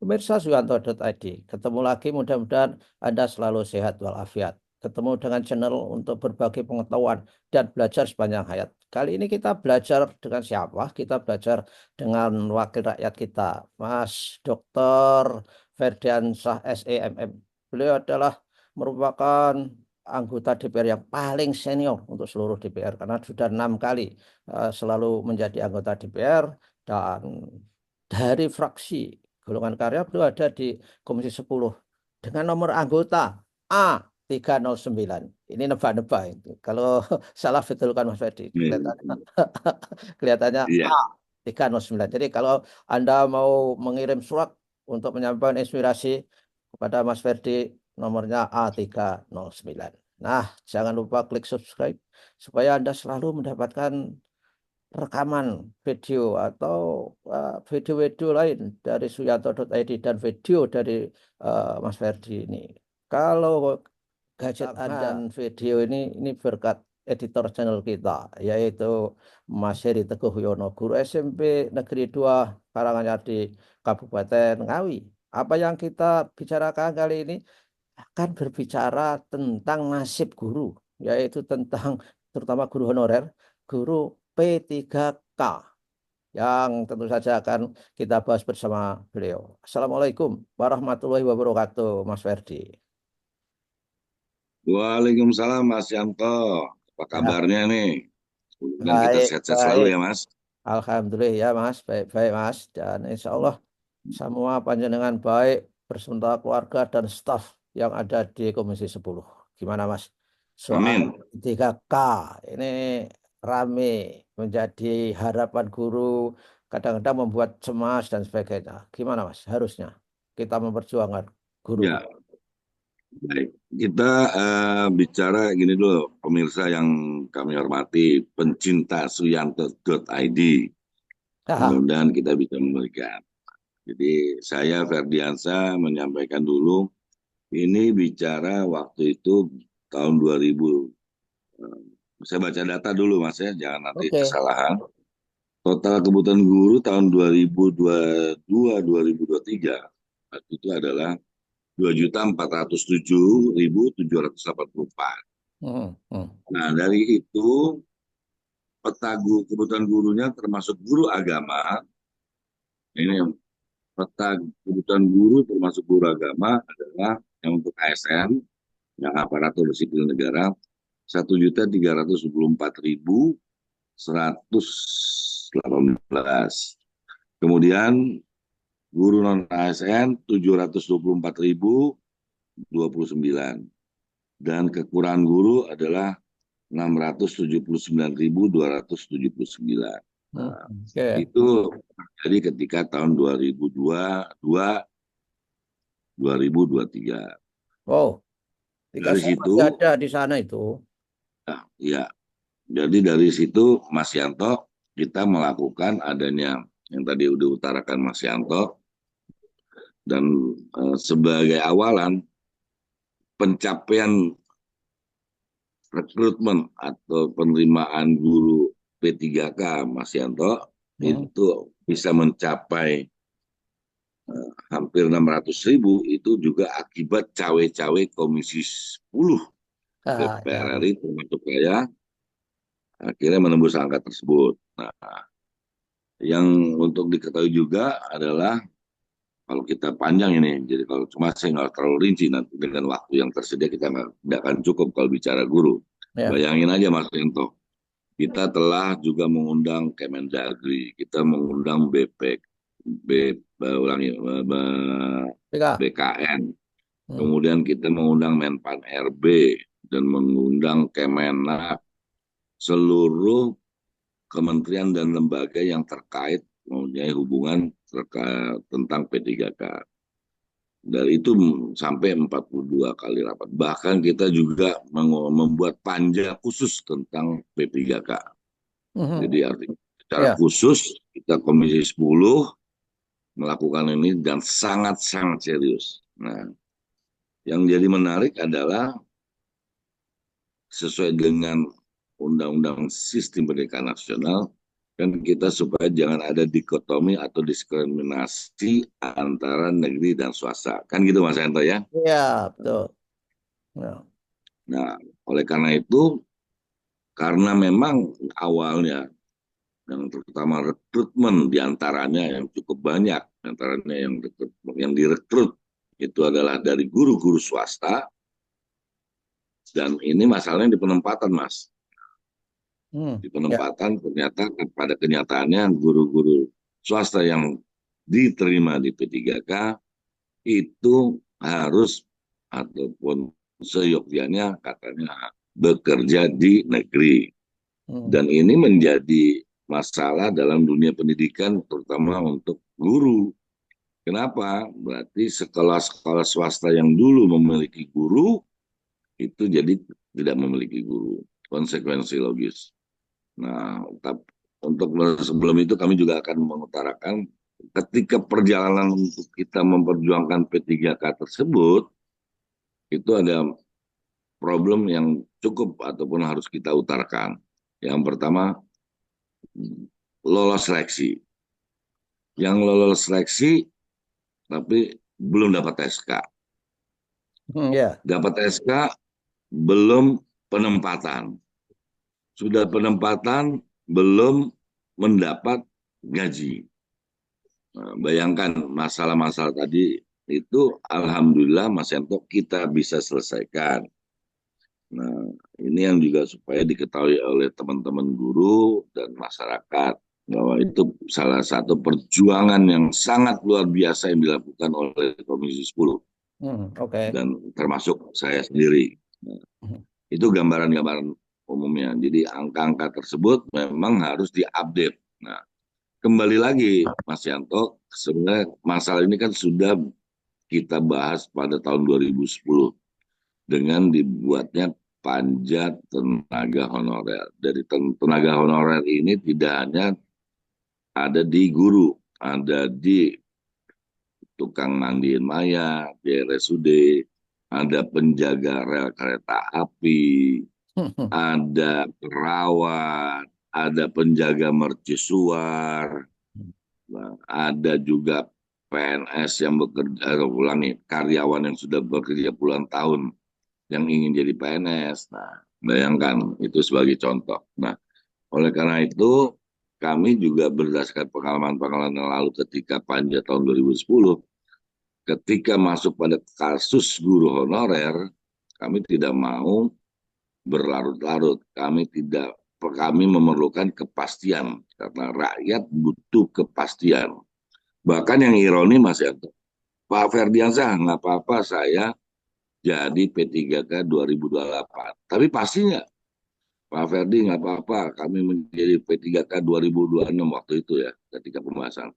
Pemirsa Suyanto.id, ketemu lagi mudah-mudahan Anda selalu sehat walafiat. Ketemu dengan channel untuk berbagi pengetahuan dan belajar sepanjang hayat. Kali ini kita belajar dengan siapa? Kita belajar dengan wakil rakyat kita, Mas Dr. Ferdiansyah SEMM. Beliau adalah merupakan anggota DPR yang paling senior untuk seluruh DPR karena sudah 6 kali selalu menjadi anggota DPR dan dari fraksi Golongan Karya beliau ada di Komisi 10 dengan nomor anggota A309. Ini nebak-nebak itu. Kalau salah betulkan Mas Ferdi. Kelihatannya, Iya. kelihatannya Iya. A309. Jadi kalau Anda mau mengirim surat untuk menyampaikan inspirasi kepada Mas Ferdi, nomornya A309. Nah, jangan lupa klik subscribe supaya Anda selalu mendapatkan rekaman video atau video-video lain dari Suyanto.id dan video dari Mas Ferdi ini. Kalau gadget dan video ini berkat editor channel kita, yaitu Mas Heri Teguh Yono, guru SMP Negeri 2 Karanganyar Kabupaten Ngawi. Apa yang kita bicarakan kali ini akan berbicara tentang nasib guru, yaitu tentang terutama guru honorer, guru P3K yang tentu saja akan kita bahas bersama beliau. Assalamualaikum warahmatullahi wabarakatuh, Mas Ferdi. Waalaikumsalam Mas Yanto. Apa Ya, kabarnya nih? Dan kita baik, sehat-sehat selalu baik. ya Mas. Alhamdulillah ya, Mas, baik-baik, Mas. Dan insya Allah semua panjenengan baik beserta keluarga dan staf yang ada di Komisi 10. Gimana, Mas? Soal Amin. 3K ini rame menjadi harapan guru, kadang-kadang membuat cemas dan sebagainya. Gimana, Mas? Harusnya kita memperjuangkan Ya, guru-guru. baik. Kita bicara gini dulu, pemirsa yang kami hormati, pencinta Suyanto.id. Ah, Mudah-mudahan kita bisa memberikan. Jadi saya Ferdiansa menyampaikan dulu, ini bicara waktu itu tahun 2000. eh, Saya baca data dulu Mas ya, jangan nanti oke. kesalahan. Total kebutuhan guru tahun 2022-2023 itu adalah 2.407.784. Hmm, hmm. Nah, dari itu peta kebutuhan gurunya termasuk guru agama. Ini peta kebutuhan guru termasuk guru agama adalah yang untuk ASN, yang aparatur sipil negara, 1.324.118. Kemudian guru non ASN 724.029 dan kekurangan guru adalah 679.279. Hmm, Nah, oke. itu terjadi ketika tahun 2022-2023. Oh, tiga Dari saya masih situ, ada di sana itu. nah, ya, jadi dari situ Mas Yanto kita melakukan adanya yang tadi udah utarakan Mas Yanto dan sebagai awalan pencapaian rekrutmen atau penerimaan guru P3K Mas Yanto Hmm. itu bisa mencapai hampir 600.000 itu juga akibat cawe-cawe Komisi 10 Ah, ya. DPR RI termasuk saya akhirnya menembus angka tersebut. Nah, yang untuk diketahui juga adalah kalau kita panjang ini, jadi kalau cuma saya nggak terlalu rinci nanti dengan waktu yang tersedia kita nggak akan cukup kalau bicara guru. Ya. Bayangin aja Mas Yanto, kita telah juga mengundang Kemendagri, kita mengundang ulangi, Tiga. BKN, Hmm. kemudian kita mengundang Menpan RB dan mengundang Kemenak, seluruh kementerian dan lembaga yang terkait mempunyai hubungan terkait tentang P3K. Dari itu sampai 42 kali rapat. Bahkan kita juga membuat panja khusus tentang P3K. Hmm. Jadi artinya secara Ya. khusus kita Komisi 10 melakukan ini dan sangat-sangat serius. Nah, yang jadi menarik adalah sesuai dengan Undang-Undang Sistem Pendidikan Nasional, Kan kita supaya jangan ada dikotomi atau diskriminasi antara negeri dan swasta. Kan gitu Mas Hento ya. Iya, betul. Ya. Nah, oleh karena itu, karena memang awalnya yang terutama rekrutmen diantaranya yang cukup banyak, diantaranya yang direkrut itu adalah dari guru-guru swasta, dan ini masalahnya di penempatan, Mas. Hmm. Di Ya. penempatan ternyata pada kenyataannya guru-guru swasta yang diterima di P3K itu harus ataupun seyogyanya katanya bekerja di negeri. Hmm. Dan ini menjadi masalah dalam dunia pendidikan terutama untuk guru. Kenapa? Berarti sekolah-sekolah swasta yang dulu memiliki guru itu jadi tidak memiliki guru. Konsekuensi logis. Nah, untuk sebelum itu kami juga akan mengutarakan ketika perjalanan untuk kita memperjuangkan P3K tersebut, itu ada problem yang cukup ataupun harus kita utarakan. Yang pertama, lolos seleksi. Yang lolos seleksi tapi belum dapat SK. Ya. Dapat SK belum penempatan. Sudah penempatan belum mendapat gaji. Nah, bayangkan masalah-masalah tadi itu alhamdulillah Mas Yanto kita bisa selesaikan. Nah, ini yang juga supaya diketahui oleh teman-teman guru dan masyarakat bahwa itu salah satu perjuangan yang sangat luar biasa yang dilakukan oleh Komisi 10 Oke. dan termasuk saya sendiri. Nah, Hmm. itu gambaran-gambaran umumnya. Jadi angka-angka tersebut memang harus diupdate. Nah, kembali lagi Mas Yanto, sebenarnya masalah ini kan sudah kita bahas pada tahun 2010 dengan dibuatnya panja tenaga honorer. Dari tenaga honorer ini tidak hanya ada di guru, ada di tukang mandiin mayat, di RSUD, ada penjaga rel kereta api, ada perawat, ada penjaga mercusuar, nah, ada juga PNS yang bekerja, ulangi, karyawan yang sudah bekerja puluhan tahun yang ingin jadi PNS. Nah, bayangkan itu sebagai contoh. Nah, oleh karena itu kami juga berdasarkan pengalaman-pengalaman yang lalu ketika panja tahun 2010, ketika masuk pada kasus guru honorer, kami tidak mau berlarut-larut. Kami memerlukan kepastian karena rakyat butuh kepastian. Bahkan yang ironi Mas Yanto, Pak Ferdiansyah nggak apa-apa saya jadi P3K 2028. Tapi pastinya Pak Ferdi nggak apa-apa kami menjadi P3K 2026 waktu itu ya ketika pembahasan.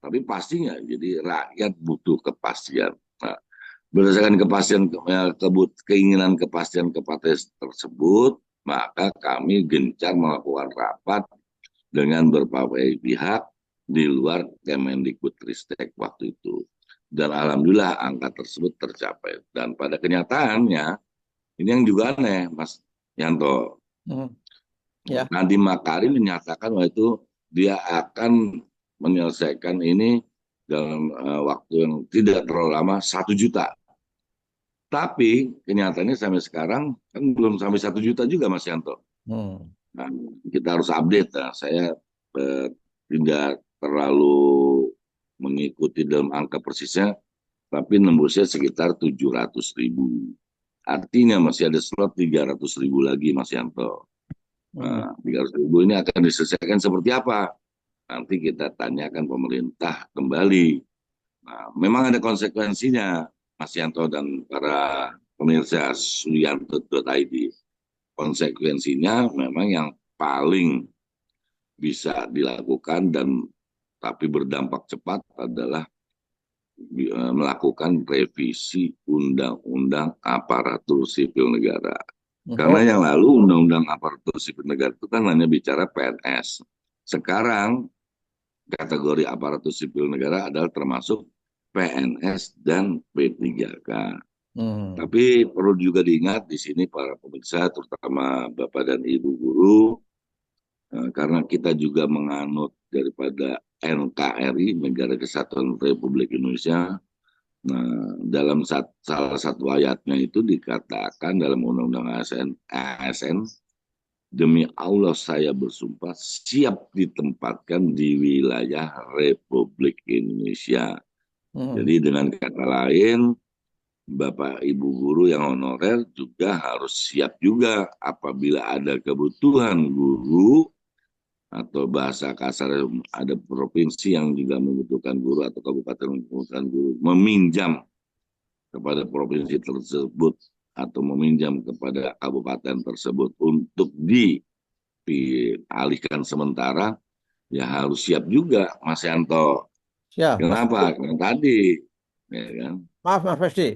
Tapi pastinya jadi rakyat butuh kepastian. Nah, berdasarkan keinginan kepastian tersebut, maka kami gencar melakukan rapat dengan berbagai pihak di luar Kemendikbudristek waktu itu. Dan alhamdulillah angka tersebut tercapai. Dan pada kenyataannya, ini yang juga aneh, Mas Yanto. Hmm. Ya. Nadiem Makarim menyatakan bahwa itu dia akan menyelesaikan ini dalam waktu yang tidak terlalu lama, 1 juta. Tapi kenyataannya sampai sekarang kan belum sampai 1 juta juga Mas Yanto. Hmm. Nah, kita harus update. Nah, saya eh, tidak terlalu mengikuti dalam angka persisnya, tapi nembusnya sekitar 700.000. Artinya masih ada slot 300.000 lagi Mas Yanto. Hmm. Nah, 300.000 ini akan diselesaikan seperti apa? Nanti kita tanyakan pemerintah kembali. Nah, memang ada konsekuensinya, Mas Yanto dan para pemirsa suyanto.id. Konsekuensinya memang yang paling bisa dilakukan dan tapi berdampak cepat adalah melakukan revisi Undang-Undang Aparatur Sipil Negara. Oh. Karena yang lalu Undang-Undang Aparatur Sipil Negara itu kan hanya bicara PNS. Sekarang kategori aparatur sipil negara adalah termasuk PNS dan P3K. Hmm. Tapi perlu juga diingat di sini para pemirsa, terutama Bapak dan Ibu guru, Karena kita juga menganut daripada NKRI, Negara Kesatuan Republik Indonesia. Nah, dalam salah satu ayatnya itu dikatakan dalam Undang-Undang ASN, demi Allah saya bersumpah siap ditempatkan di wilayah Republik Indonesia. Hmm. Jadi dengan kata lain, Bapak Ibu guru yang honorer juga harus siap juga apabila ada kebutuhan guru atau bahasa kasar ada provinsi yang juga membutuhkan guru atau kabupaten membutuhkan guru meminjam kepada provinsi tersebut atau meminjam kepada kabupaten tersebut untuk dialihkan sementara, ya harus siap juga Mas Yanto. Ya, Mas Kenapa? Festi. Karena tadi, ya kan? Maaf Mas Festi.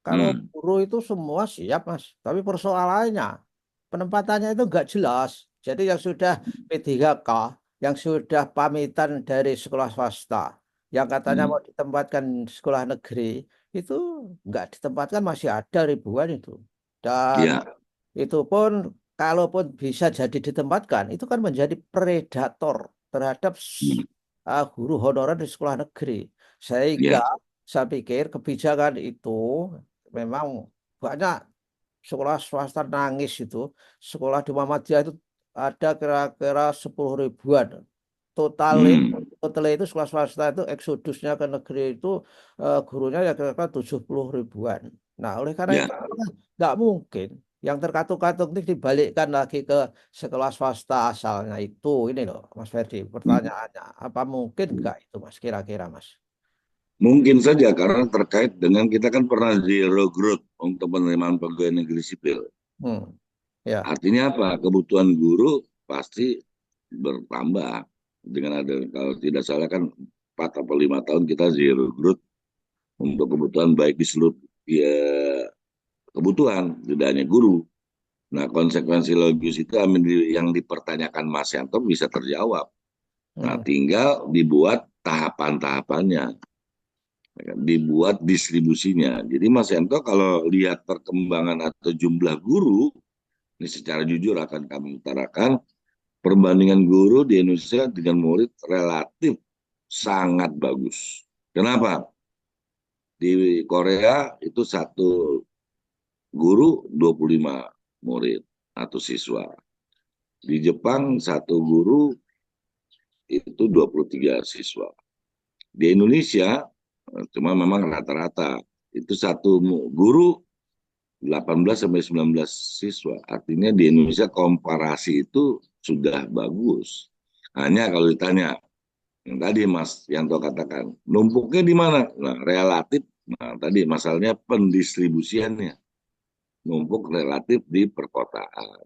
Kalau Hmm, guru itu semua siap Mas, tapi persoalannya penempatannya itu nggak jelas. Jadi yang sudah P3K, yang sudah pamitan dari sekolah swasta, yang katanya hmm, mau ditempatkan sekolah negeri, itu nggak ditempatkan masih ada ribuan itu. Dan ya, itu pun kalaupun bisa jadi ditempatkan, itu kan menjadi predator terhadap hmm, guru honorer di sekolah negeri. Sehingga ya, saya pikir kebijakan itu memang banyak sekolah swasta nangis itu. Sekolah di Muhammadiyah itu ada kira-kira 10 ribuan. Total hmm, total itu sekolah swasta itu eksodusnya ke negeri itu gurunya ya kira-kira 70 ribuan. Nah, oleh karena ya. itu nggak mungkin yang terkatung-katung ini dibalikkan lagi ke sekolah swasta asalnya itu. Ini loh, Mas Ferdi, Hmm. pertanyaannya. Apa mungkin nggak itu, Mas? Kira-kira, Mas? Mungkin saja karena terkait dengan kita kan pernah zero growth untuk penerimaan pegawai negeri sipil. Hmm. Ya. Artinya apa? Kebutuhan guru pasti bertambah dengan ada kalau tidak salah kan 4 atau 5 tahun kita zero growth untuk kebutuhan baik di seluruh ya, kebutuhan tidak hanya guru. Nah konsekuensi logis itu yang dipertanyakan Mas Yanto bisa terjawab. Nah Hmm. tinggal dibuat tahapan-tahapannya, ya kan? Dibuat distribusinya. Jadi Mas Yanto kalau lihat perkembangan atau jumlah guru, ini secara jujur akan kami utarakan, perbandingan guru di Indonesia dengan murid relatif sangat bagus. Kenapa? Di Korea itu satu guru 25 murid atau siswa. Di Jepang satu guru itu 23 siswa. Di Indonesia cuma memang rata-rata itu satu guru 18 sampai 19 siswa. Artinya di Indonesia komparasi itu sudah bagus. Hanya kalau ditanya yang tadi Mas Yanto katakan, numpuknya di mana? Nah, relatif. Nah, tadi masalahnya pendistribusiannya. Numpuk relatif di perkotaan.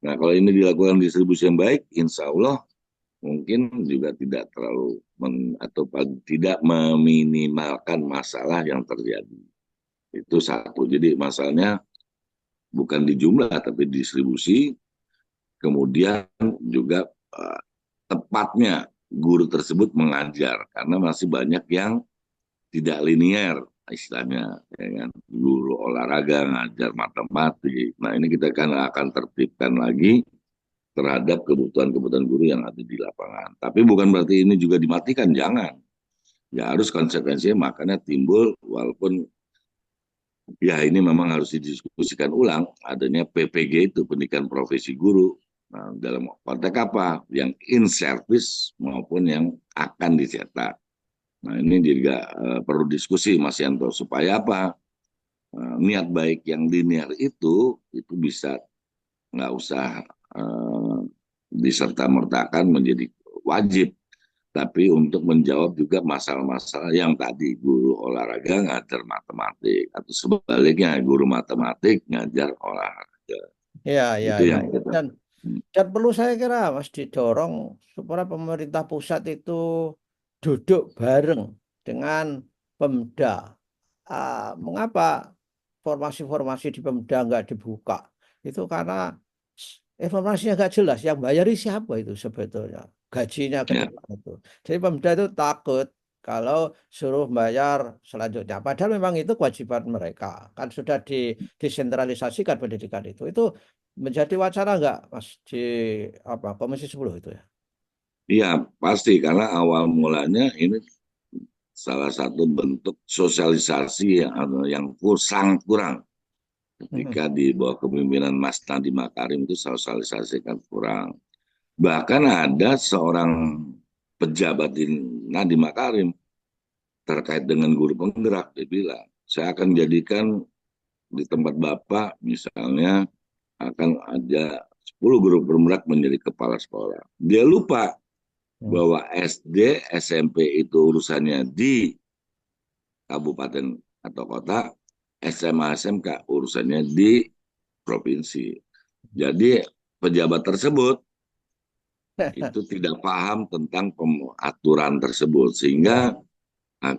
Nah, kalau ini dilakukan distribusi yang baik, insya Allah mungkin juga tidak terlalu atau tidak meminimalkan masalah yang terjadi. Itu satu. Jadi masalahnya bukan di jumlah tapi di distribusi. Kemudian juga tepatnya guru tersebut mengajar karena masih banyak yang tidak linier istilahnya, ya kan? Guru olahraga ngajar matematik. Nah ini kita kan akan tertibkan lagi terhadap kebutuhan-kebutuhan guru yang ada di lapangan. Tapi bukan berarti ini juga dimatikan, jangan. Ya harus konsekuensinya makanya timbul walaupun ya ini memang harus didiskusikan ulang adanya PPG itu pendidikan profesi guru. Nah, dalam konteks apa? Yang in service maupun yang akan dicetak. Nah ini juga perlu diskusi Mas Yanto supaya apa? Niat baik yang linear itu bisa nggak usah diserta-mertakan menjadi wajib, tapi untuk menjawab juga masalah-masalah yang tadi guru olahraga ngajar matematik atau sebaliknya guru matematik ngajar olahraga. Ya, ya, Itu ya. yang kita. Dan Dan perlu saya kira Mas didorong supaya pemerintah pusat itu duduk bareng dengan Pemda. Mengapa formasi-formasi di Pemda nggak dibuka? Itu karena informasinya nggak jelas. Yang bayari siapa itu sebetulnya? Gajinya ke Ya, depan itu. Jadi Pemda itu takut kalau suruh bayar selanjutnya. Padahal memang itu kewajiban mereka. Kan sudah disentralisasikan pendidikan itu. Itu menjadi wacana nggak, Mas, di Komisi 10 itu ya? Iya, pasti karena awal mulanya ini salah satu bentuk sosialisasi yang sangat kurang Mhm. ketika di bawah kepemimpinan Mas Nadiem Makarim itu sosialisasi kan kurang. Bahkan ada seorang pejabat di Nadiem Makarim terkait dengan guru penggerak, dia bilang, saya akan jadikan di tempat Bapak misalnya akan ada 10 guru penggerak menjadi kepala sekolah. Dia lupa Hmm. bahwa SD, SMP itu urusannya di kabupaten atau kota, SMA, SMK urusannya di provinsi. Jadi pejabat tersebut itu tidak paham tentang aturan tersebut sehingga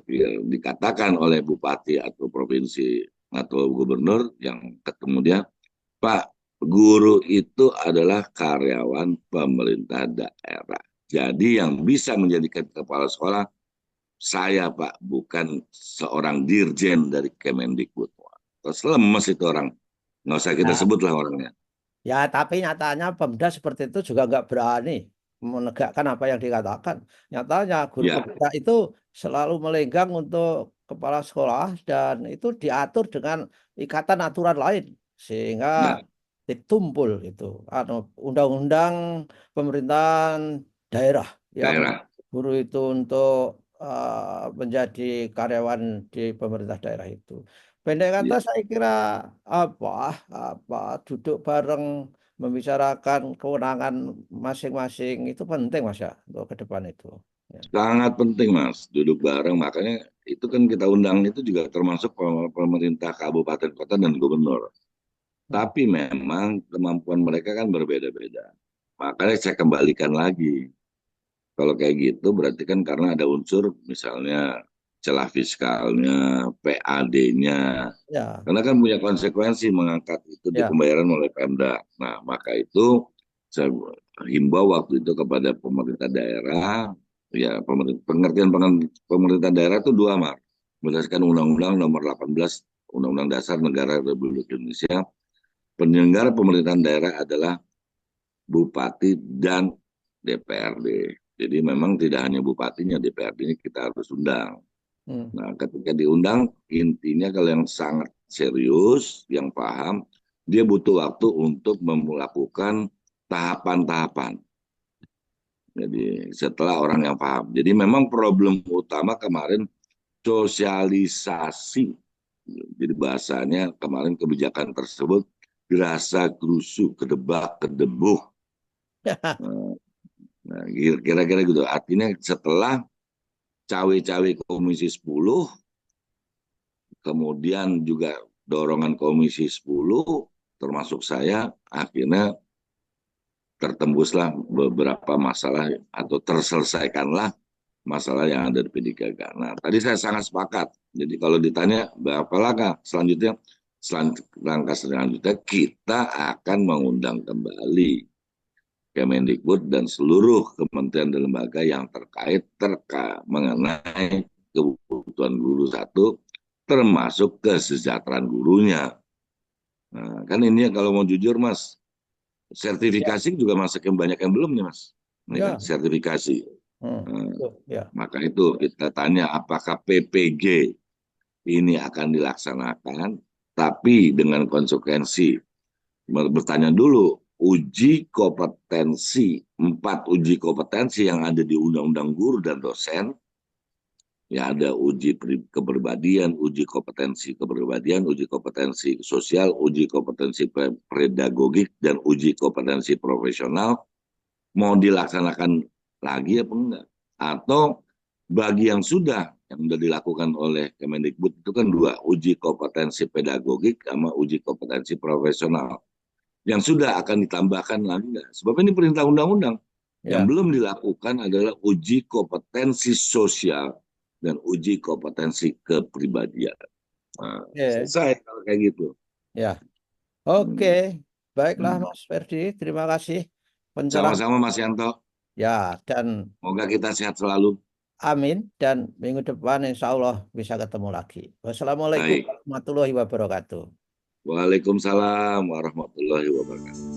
Ya. dikatakan oleh bupati atau provinsi atau gubernur yang ketemu dia, Pak, guru itu adalah karyawan pemerintah daerah. Jadi yang bisa menjadikan kepala sekolah saya, Pak, bukan seorang dirjen dari Kemendikbud. Terus lemes itu orang. Nggak usah kita Ya. sebutlah orangnya. Ya, tapi nyatanya Pemda seperti itu juga nggak berani menegakkan apa yang dikatakan. Nyatanya guru Ya, Pemda itu selalu melenggang untuk kepala sekolah dan itu diatur dengan ikatan aturan lain sehingga ya, ditumpul itu undang-undang pemerintahan daerah yang daerah. guru itu untuk menjadi karyawan di pemerintah daerah itu. Pendek kata Ya. saya kira apa apa duduk bareng membicarakan kewenangan masing-masing itu penting Mas ya untuk ke depan itu. Ya. Sangat penting, Mas, duduk bareng. Makanya itu kan kita undang itu juga termasuk pemerintah kabupaten kota dan gubernur. Hmm. Tapi memang kemampuan mereka kan berbeda-beda. Makanya saya kembalikan lagi. Kalau kayak gitu berarti kan karena ada unsur misalnya celah fiskalnya, PAD-nya. Ya, Karena kan punya konsekuensi mengangkat itu di ya, pembayaran oleh Pemda. Nah, maka itu saya himbau waktu itu kepada pemerintah daerah, ya pengertian pemerintah daerah itu dua, Mar. Berdasarkan Undang-Undang Nomor 18 Undang-Undang Dasar Negara Republik Indonesia, penyelenggara pemerintahan daerah adalah bupati dan DPRD. Jadi memang tidak hanya bupatinya, DPRD-nya kita harus undang. hmm, Nah, ketika diundang, intinya kalau yang sangat serius, yang paham, dia butuh waktu untuk melakukan tahapan-tahapan. Jadi setelah orang yang paham. Jadi memang problem utama kemarin sosialisasi. Jadi bahasanya kemarin kebijakan tersebut gerasa gerusu, kedebak, kedebuk. Nah, kira-kira gitu. Artinya setelah cawe-cawe Komisi 10, kemudian juga dorongan Komisi 10 termasuk saya akhirnya tertembuslah beberapa masalah atau terselesaikanlah masalah yang ada di P3K. Nah, tadi saya sangat sepakat. Jadi kalau ditanya berapa langkah selanjutnya, langkah selanjutnya kita akan mengundang kembali Kemendikbud dan seluruh kementerian dan lembaga yang terkait mengenai kebutuhan guru satu, termasuk kesejahteraan gurunya. Nah, kan ini kalau mau jujur, Mas, ya, sertifikasi juga masuk yang banyak yang belum nih, Mas. Ini kan ya, sertifikasi. hmm, Nah, tuh, ya, maka itu kita tanya apakah PPG ini akan dilaksanakan, tapi dengan konsekuensi bertanya dulu uji kompetensi, 4 uji kompetensi yang ada di Undang-Undang Guru dan Dosen. Ya ada uji kepribadian, uji kompetensi kepribadian, uji kompetensi sosial, uji kompetensi pedagogik, dan uji kompetensi profesional. Mau dilaksanakan lagi apa enggak? Atau bagi yang sudah dilakukan oleh Kemendikbud itu kan dua, uji kompetensi pedagogik sama uji kompetensi profesional. Yang sudah akan ditambahkan lagi enggak? Sebab ini perintah undang-undang. Yang ya, belum dilakukan adalah uji kompetensi sosial dan uji kompetensi kepribadian. Nah, oke, selesai kalau kayak gitu. ya, oke, Hmm. baiklah Hmm. Mas Ferdi, terima kasih pencerahan. Sama-sama Mas Yanto. Ya, dan Semoga kita sehat selalu. amin dan minggu depan insya Allah bisa ketemu lagi. Wassalamualaikum Baik. warahmatullahi wabarakatuh. Waalaikumsalam warahmatullahi wabarakatuh.